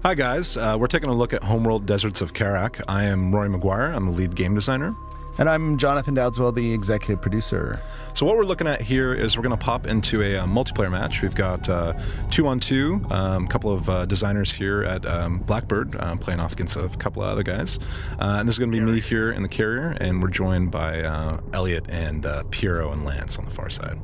Hi guys, we're taking a look at Homeworld Deserts of Kharak. I am Rory McGuire, I'm the lead game designer. And I'm Jonathan Dowdswell, the executive producer. So what we're looking at here is we're going to pop into a multiplayer match. We've got 2-on-2, a couple of designers here at Blackbird playing off against a couple of other guys. And this is going to be me here in the carrier, and we're joined by Elliot and Piero and Lance on the far side.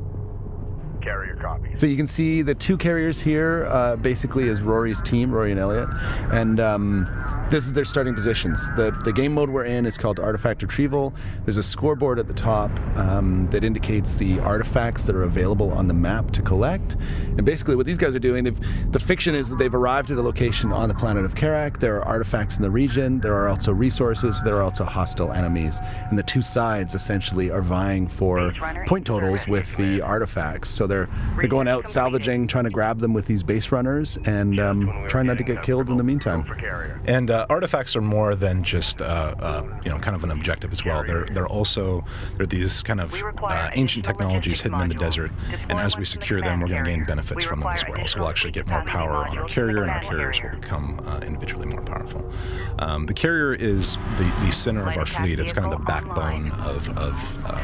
Carrier copy. So you can see the two carriers here basically is Rory's team, Rory and Elliot. And this is their starting positions. The game mode we're in is called Artifact Retrieval. There's a scoreboard at the top that indicates the artifacts that are available on the map to collect. And basically what these guys are doing, the fiction is that they've arrived at a location on the planet of Kharak. There are artifacts in the region. There are also resources. There are also hostile enemies. And the two sides essentially are vying for point totals with the artifacts. So they're going out salvaging, trying to grab them with these base runners, and trying not to get killed in the meantime. And artifacts are more than just kind of an objective as well. They're these kind of ancient technologies hidden in the desert, and as we secure them, we're going to gain benefits from them as well. So we'll actually get more power on our carrier, and our carriers will become individually more powerful. The carrier is the center of our fleet. It's kind of the backbone of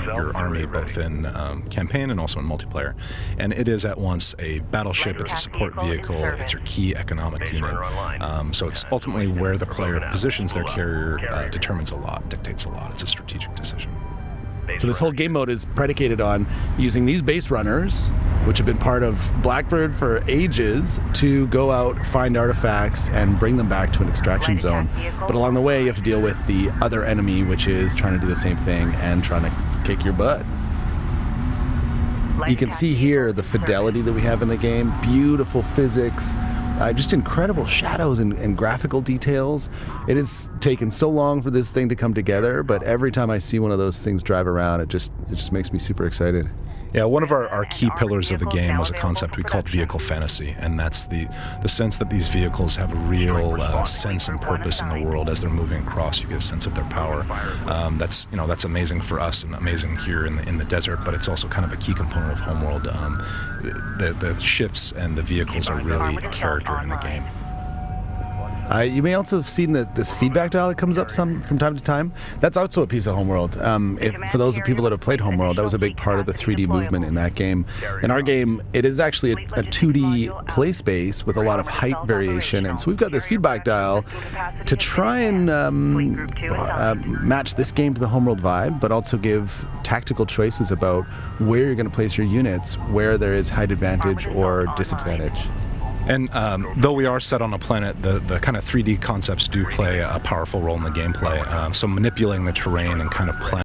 your army, both in campaign and also in multiplayer. And it is at once a battleship, it's a support vehicle, it's your key economic unit. So it's ultimately where the player positions their carrier determines a lot, dictates a lot. It's a strategic decision. So this whole game mode is predicated on using these base runners, which have been part of Blackbird for ages, to go out, find artifacts, and bring them back to an extraction zone. But along the way, you have to deal with the other enemy, which is trying to do the same thing and trying to kick your butt. You can see here the fidelity that we have in the game, beautiful physics, just incredible shadows and graphical details. It has taken so long for this thing to come together, but every time I see one of those things drive around, it just makes me super excited. Yeah, one of our key pillars of the game was a concept we called vehicle fantasy, and that's the sense that these vehicles have a real sense and purpose in the world as they're moving across. You get a sense of their power. That's amazing for us and amazing here in the desert, but it's also kind of a key component of Homeworld. The ships and the vehicles are really a character in the game. You may also have seen this feedback dial that comes up from time to time. That's also a piece of Homeworld. For those people that have played Homeworld, that was a big part of the 3D movement in that game. In our game, it is actually a 2D play space with a lot of height variation, and so we've got this feedback dial to try and match this game to the Homeworld vibe, but also give tactical choices about where you're going to place your units, where there is height advantage or disadvantage. And though we are set on a planet, the kind of 3D concepts do play a powerful role in the gameplay. So manipulating the terrain and kind of planning